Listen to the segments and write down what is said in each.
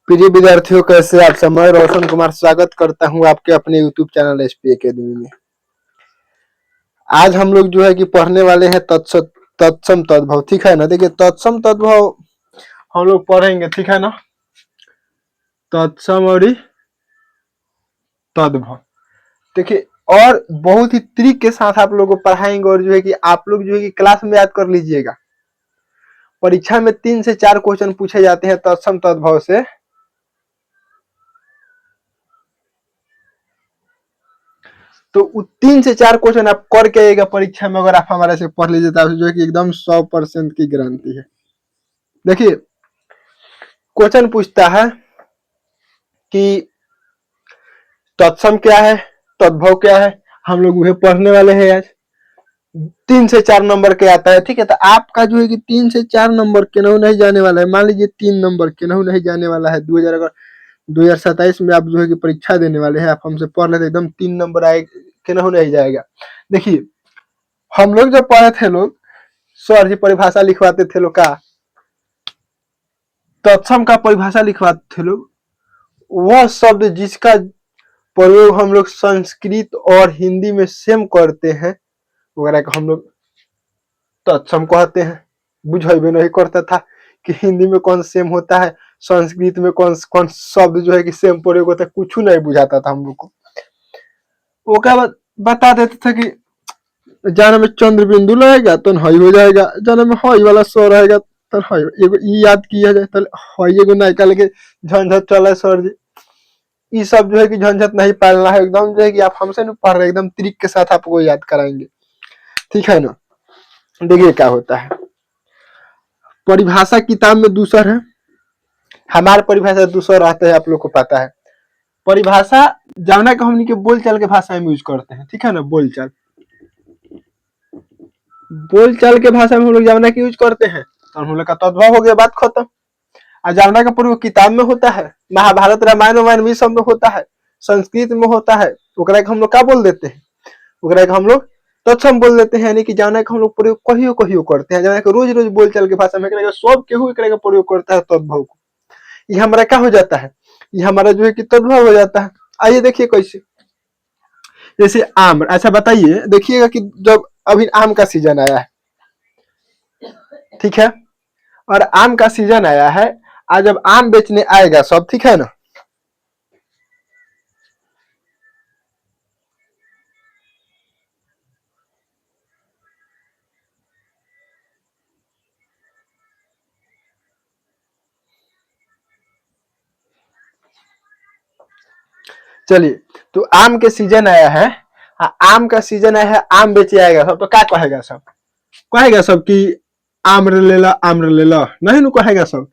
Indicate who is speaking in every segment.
Speaker 1: प्रिय विद्यार्थियों, कैसे आप सब? मैं रोशन कुमार स्वागत करता हूं आपके अपने यूट्यूब चैनल एसपी एकेडमी में। आज हम लोग जो है कि पढ़ने वाले हैं तत्सम तद्भव। ठीक है ना? देखिए, तत्सम तद्भव हम लोग पढ़ेंगे। ठीक है ना? तत्सम और तद्भव। देखिए, और बहुत ही ट्रिक के साथ आप लोगों को पढ़ाएंगे और जो है कि आप लोग जो है कि क्लास में याद कर लीजिएगा। परीक्षा में 3 से 4 क्वेश्चन पूछे जाते हैं तत्सम तद्भव से। तो 3 से 4 क्वेश्चन आप करके आएगा परीक्षा में। अगर आप हमारे से पढ़ लीजिए तो जो है कि एकदम 100% की गारंटी है। देखिए, क्वेश्चन पूछता है कि तत्सम क्या है, तद्भव क्या है। हम लोग वह पढ़ने वाले हैं आज। 3 से 4 नंबर के आता है। ठीक है, तो आपका जो है कि 3 से 4 नंबर केनहू नहीं जाने वाला है। मान लीजिए 3 नंबर केनहू नहीं जाने वाला है। 2027 में आप जो है कि परीक्षा देने वाले हैं। आप हमसे पढ़ लेते एकदम 3 नंबर आए, केनहू नहीं जाएगा। देखिए, हम लोग जब पढ़े थे लोग, सर जी परिभाषा लिखवाते थे लोग का, तत्सम का परिभाषा लिखवाते थे लोग। वह शब्द जिसका प्रयोग हम लोग संस्कृत और हिंदी में सेम करते हैं वगैरह को हम लोग तत्सम कहते हैं। बुझेबे नहीं करता था कि हिंदी में कौन सेम होता है, संस्कृत में कौन कौन शब्द जो है कि सेम प्रयोग होता है, कुछ नहीं बुझाता था हम लोग को। वो क्या बता देते थे कि जाने में चंद्र बिंदु लगेगा तो हई हो जाएगा, जाने में हई वाला सो रहेगा तो हई एगो याद किया जाए तो हई एगो नायका लेके झंझट चले सर जी। ये सब जो है कि झंझट नहीं पालना है। एकदम जो है कि आप हमसे नहीं पढ़ रहे, एकदम ट्रिक के साथ आपको याद कराएंगे। ठीक है ना? देखिए क्या होता है। परिभाषा किताब में दूसर है, हमारे परिभाषा दूसर रहता है। आप लोग को पता है परिभाषा जाना का हमनी के बोलचाल के भाषा में यूज करते हैं। ठीक है ना? बोलचाल के भाषा में हम लोग जावना की यूज करते हैं तो हम लोग का तद्भव हो गया, बात खत्म। और जावना का प्रयोग किताब में होता है, महाभारत रामायण वायन सब में होता है, संस्कृत में होता है। ओकरा के हम लोग क्या बोल देते हैं? ओकरा के हम लोग तत्सम बोल देते हैं। यानी कि जावना का हम लोग प्रयोग कहियो कहियो करते हैं, जावना का रोज रोज बोलचाल के भाषा में सब केहू एकरा का प्रयोग करता है तद्भव को। ये हमारा क्या हो जाता है? ये हमारा जो है कि तद्भव हो जाता है। आइए देखिए कैसे। जैसे आम। अच्छा बताइए, देखिएगा कि जब अभी आम का सीजन आया है, ठीक है, और आम का सीजन आया है, आज जब आम बेचने आएगा सब, ठीक है ना, चलिए, तो आम के सीजन आया है, आम का सीजन आया है, आम बेचे आएगा सब, तो क्या कहेगा सब? कहेगा सब कि आम ले ला, आम ले ला, नहीं नु कहेगा सब?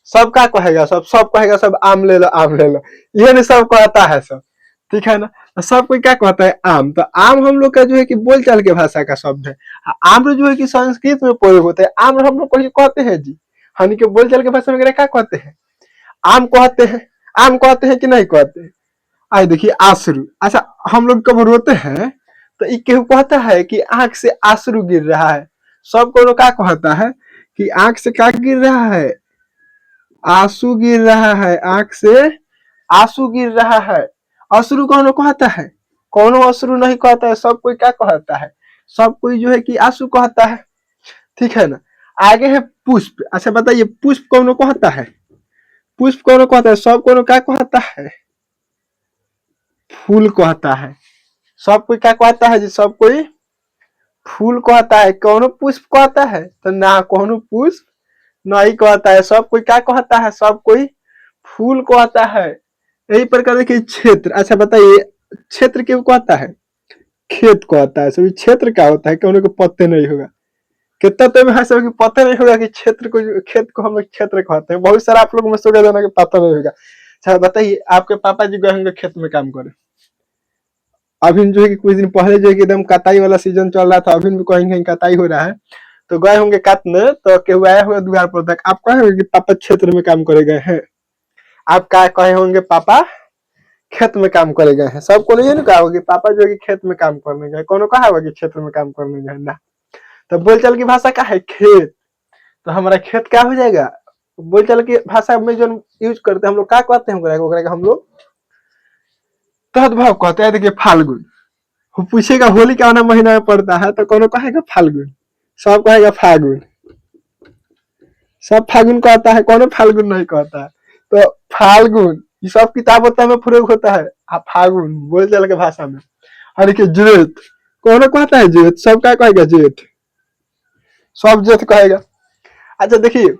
Speaker 1: सब क्या कहेगा? सब कहेगा सब आम ले लो, आम ले लो। ये नहीं सब कहता है सब। ठीक है ना? तो सब कोई क्या कहता है? आम। तो आम हम लोग का जो है कि बोलचाल के भाषा का शब्द है। आम जो है कि संस्कृत में प्रयोग होता है। आम हम लोग कहीं कहते हैं जी, हम के बोलचाल के भाषा में क्या कहते हैं? आम कहते हैं। आम कहते हैं कि नहीं कहते हैं? आए देखिए, आंसू। अच्छा, हम लोग कब रोते हैं तो ये केहू कहता है कि आंख से आंसू गिर रहा है। सब को क्या कहता है कि आंख से क्या गिर रहा है? आंसू गिर रहा है, आंख से आंसू गिर रहा है। अश्रु कौन कहता है? कौन अश्रु नहीं कहता है। सब कोई क्या कहता है? सब कोई जो है कि आंसू कहता है। ठीक है ना? आगे है पुष्प। अच्छा बताइए, पुष्प कौन कहता है? पुष्प कौन कहता है? सब कौन क्या कहता है? फूल कहता है। सब कोई क्या कहता है जी? सब कोई फूल कहता है। कौन पुष्प कहता है? तो ना, कौन पुष्प नहीं कहता है। सब कोई क्या कहता है? सब कोई फूल कहता है। यही प्रकार देखिए क्षेत्र। अच्छा बताइए, क्षेत्र क्यों कहता है? खेत कहता है। सभी क्षेत्र क्या होता है? कौन को पत्ते नहीं होगा। कितना तो में है सब पता नहीं होगा कि क्षेत्र को, खेत को हम लोग क्षेत्र कहते हैं। बहुत सारा आप लोग में सोचा जाना कि पता नहीं होगा। अच्छा बताइए, आपके पापा जी गए होंगे खेत में काम करे। अभी जो है कि कुछ दिन पहले जो है कि एकदम कटाई वाला सीजन चल रहा था, अभी भी कहीं कहीं कटाई हो रहा है, तो गए होंगे काटने, तो केहू आया होगा द्वार पर तक। आप कहे होंगे कि पापा क्षेत्र में काम करे गए हैं। आप क्या कहे होंगे? पापा खेत में काम करे गए हैं। सबको नहीं ना कहा होगा कि पापा जो है कि खेत में काम करने गए। कौन कहा होगा कि क्षेत्र में काम करने गए? ना। तो बोलचाल की भाषा क्या है? खेत। तो हमारा खेत क्या हो जाएगा? बोलचाल की भाषा में जो यूज करते हैं हम लोग क्या कहते हैं ओकरा के हम लोग तद्भव कहते हैं। देखिए फाल्गुन, वो पूछेगा होली कौन महीना में पड़ता है तो कौन कहेगा फाल्गुन, सब कहेगा फागुन, सब फागुन कहता है, कौन फाल्गुन नहीं कहता है। तो फाल्गुन ये सब किताबों में प्रयोग होता है फागुन बोलचाल के भाषा में। और देखिए जेठ, कौन कहता है जेठ, सब क्या कहेगा जेठ, सब जेठ कहेगा। अच्छा देखिए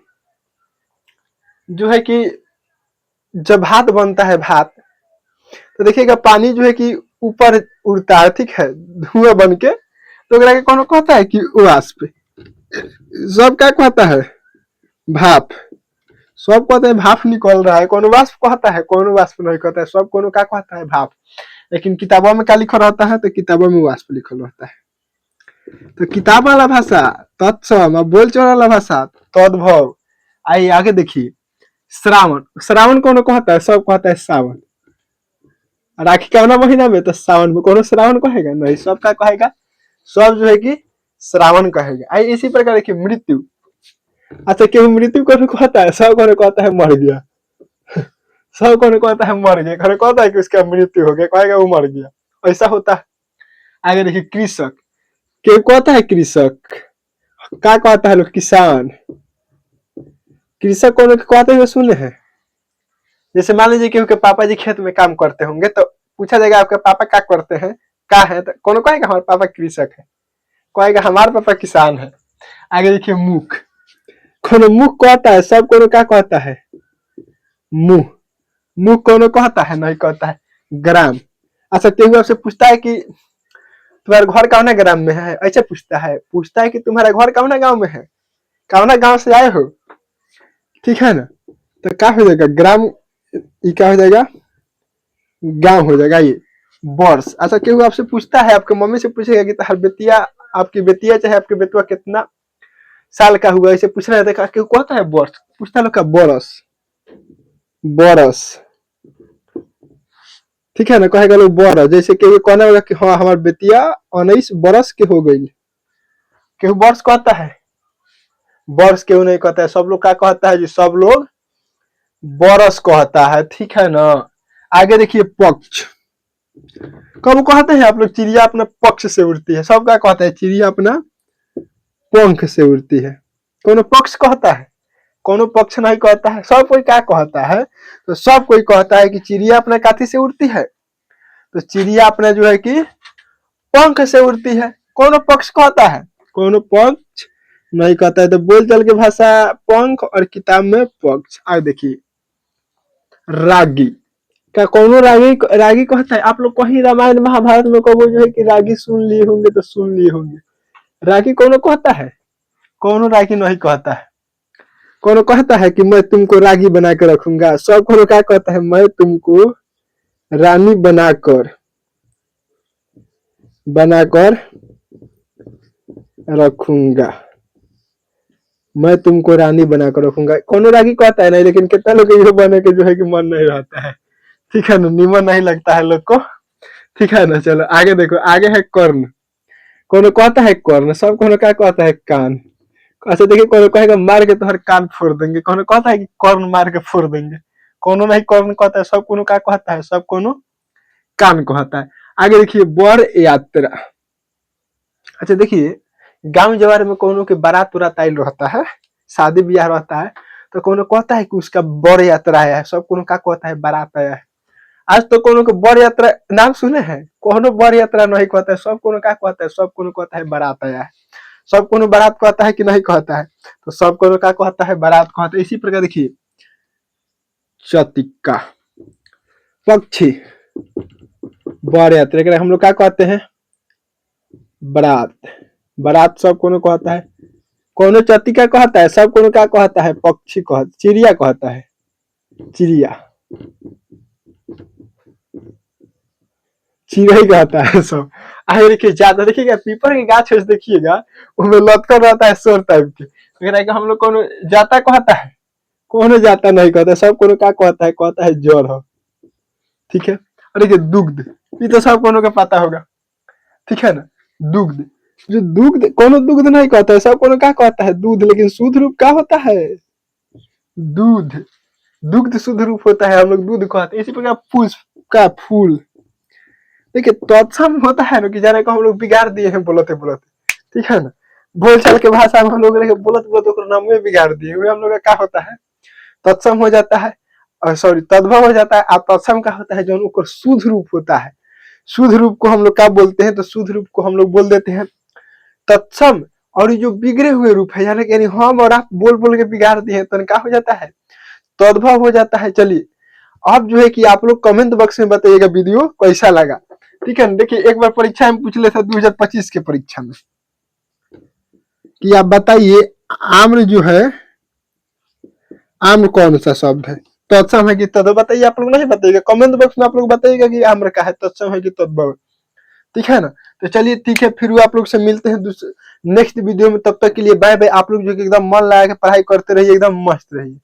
Speaker 1: जो है कि जब भात बनता है भात, तो देखिएगा पानी जो है कि ऊपर उड़ता है, ठीक है, धुआं बन के, तो कौन कहता है कि वाष्प, सब क्या कहता है भाप, सब कहते हैं भाप निकल रहा है, कौन वाष्प कहता है, कौन वाष्प नहीं कहता है, सब कौन क्या कहता है भाप। लेकिन किताबों में क्या लिखा रहता है, तो किताबों में वाष्प लिखा रहता है। तो किताब वाला भाषा तत्सम और बोलचाल वाला भाषा तद्भव। आइए आगे देखिए श्रावण, श्रावण कौन कहता है, सब कहता है सावन। राखी का महीना में तो सावन में कौन श्रावण कहेगा नहीं, सब क्या कहेगा, सब जो है कि श्रावण कहेगा। आइए इसी प्रकार देखिए मृत्यु, अच्छा क्यों मृत्यु को कहता है, सब कौन कहता है मर गया, सब कौन कहता है मर गया, कौन कहता है कि उसका मृत्यु हो गया, कहेगा वो मर गया, ऐसा होता है। आगे देखिए कृषक, क्यों कहता है कृषक, क्या कहता है लोग किसान, कृषक कौन कहते हुए सुने हैं। जैसे मान लीजिए कि उनके पापा जी खेत में काम करते होंगे तो पूछा जाएगा आपके पापा क्या करते हैं, क्या है, तो कौन कहेगा हमारे पापा कृषक है, कहेगा हमारे पापा किसान है। आगे देखिए मुख, कौन मुख कहता है, सब कौन क्या कहता है मुंह, मुंह कौन कहता है नहीं कहता है ग्राम। अच्छा केहू आपसे पूछता है कि तुम्हारा घर कौन ग्राम में है, ऐसे पूछता है कि तुम्हारा घर कौन गाँव में है, कौन गाँव से आए हो, ठीक है ना, तो क्या हो जाएगा ग्राम, ये क्या हो जाएगा गाँव हो जाएगा। ये वर्ष, अच्छा केहू आपसे पूछता है, आपके मम्मी से पूछेगा कि हर बेतिया, आपकी बेतिया चाहे आपके बेटुआ कितना साल का हुआ, ऐसे पूछना है, केहू कहता है वर्ष, पूछता लोग का बरस, बरस, ठीक है ना, कहेगा लोग बरस। जैसे केहू कहना होगा कि हाँ हमार बेतिया 19 बरस के हो गई, केहू वर्ष कहता है, वर्ष केहू नहीं कहता है, सब लोग क्या कहता है जी, सब लोग बरस कहता है, ठीक है ना। आगे देखिए पक्ष, कब कहते हैं आप लोग चिड़िया अपना पक्ष से उड़ती है, सब क्या कहता है चिड़िया अपना पंख से उड़ती है, कौन पक्ष कहता है, कौन पक्ष नहीं कहता है, सब कोई क्या कहता है, तो सब कोई कहता है कि चिड़िया अपना काठी से उड़ती है, तो चिड़िया अपना जो है कि पंख से उड़ती है, कौन पक्ष कहता है, कौन पक्ष नहीं कहता है। तो बोलचाल की भाषा पंख और किताब में पक्ष। आगे देखिए रागी, क्या कौन रागी, रागी कहता है, आप लोग कहीं रामायण महाभारत में कहो जो है कि रागी सुन लिए होंगे तो सुन लिए होंगे, रागी कौन कहता है, कौन रागी नहीं कहता है। कौन कहता है कि मैं तुमको रागी बना कर रखूंगा, सब कौन क्या कहता है, मैं तुमको रानी बनाकर रखूंगा, मैं तुमको रानी बनाकर रखूंगा, कौन रागी कहता है नहीं। लेकिन कितना लोग ये बने के जो है कि मन नहीं रहता है, ठीक है ना, निमन नहीं लगता है लोग को, ठीक है ना। चलो आगे देखो, आगे है कर्ण, कौन कहता है कर्ण, सब कौन क्या कहता है कान। अच्छा देखिए कौन कहेगा मार के तुम्हारे कान फोड़ देंगे, कौन कहता है कि कर्ण मार के फोड़ देंगे, कौन नहीं कर्ण कहता है, सब कौन क्या कहता है, सब कौन कान कहता है। आगे देखिए वर यात्रा, अच्छा देखिए गांव जवार में कौन के बारात उरात आयल रहता है, शादी ब्याह रहता है, तो कौन कहता है कि उसका वर यात्रा आया है, सब कौन क्या कहता है बारात आया है। आज तो कौन के वर यात्रा नाम सुने हैं, कौन वर यात्रा नहीं कहता है, सब कौन क्या कहता है, सब कौन कहता है बारात आया है। सब कौन बारात कहता है कि नहीं कहता है, तो सब कौन क्या कहता है बारात कहता है। इसी प्रकार देखिए चतिका, पक्षी, वर यात्रा हम लोग क्या कहते हैं बारात, बारात सब कौन कहता है, कौन चतिका कहता है, सब कौन क्या कहता है पक्षी कहता, चिड़िया कहता है, चिड़िया, चिड़ै कहता है सब। आगे देखिए ज्यादा देखिएगा पीपल के गाछ देखिएगा उसमें लटकन रहता है सोर टाइप के, हम लोग कौन जाता कहता है, कौन जाता नहीं कहता, सब कौन क्या कहता है जड़ हो, ठीक है। और देखिए दुग्ध, ये तो सब कौन का पता होगा, ठीक है ना, दुग्ध, जो दुग्ध कौन दुग्ध नहीं कहता है, सब कौन क्या कहता है दूध, लेकिन शुद्ध रूप क्या होता है दूध, दुग्ध शुद्ध रूप होता है, हम लोग दूध कहते हैं। इसी प्रकार पुष्प का फूल। देखिए तत्सम होता है ना कि जाने को हम लोग बिगाड़ दिए हैं बोलते बोलते, ठीक है ना। बोलचाल के भाषा में हम लोग बोलते बोलते नाम में बिगाड़ दिए हुए, हम लोग का क्या होता है, तत्सम हो जाता है, सॉरी तद्भव हो जाता है। और तत्सम का होता है जो उनको शुद्ध रूप होता है। शुद्ध रूप को हम लोग क्या बोलते हैं, तो शुद्ध रूप को हम लोग बोल देते हैं तत्सम। और ये जो बिगड़े हुए रूप है, यानी हम और आप बोल बोल के बिगाड़ दिए हैं, तो क्या हो जाता है, तद्भव हो जाता है। चलिए अब जो है कि आप लोग कमेंट बॉक्स में बताइएगा वीडियो कैसा लगा, ठीक है। देखिए एक बार परीक्षा में पूछ ले था 2025 के परीक्षा में कि आप बताइए आम्र जो है, आम्र कौन सा शब्द है, तत्सम है कि तद्भव, बताइए। आप लोग नहीं बताइएगा, कमेंट बॉक्स में आप लोग बताइएगा कि आम्र का है, तत्सम है कि तद्भव, ठीक है ना। तो चलिए ठीक है, फिर आप लोग से मिलते हैं नेक्स्ट वीडियो में। तब तक के लिए बाय बाय। आप लोग जो एकदम मन लगा के पढ़ाई करते रहिए, एकदम मस्त रहिए।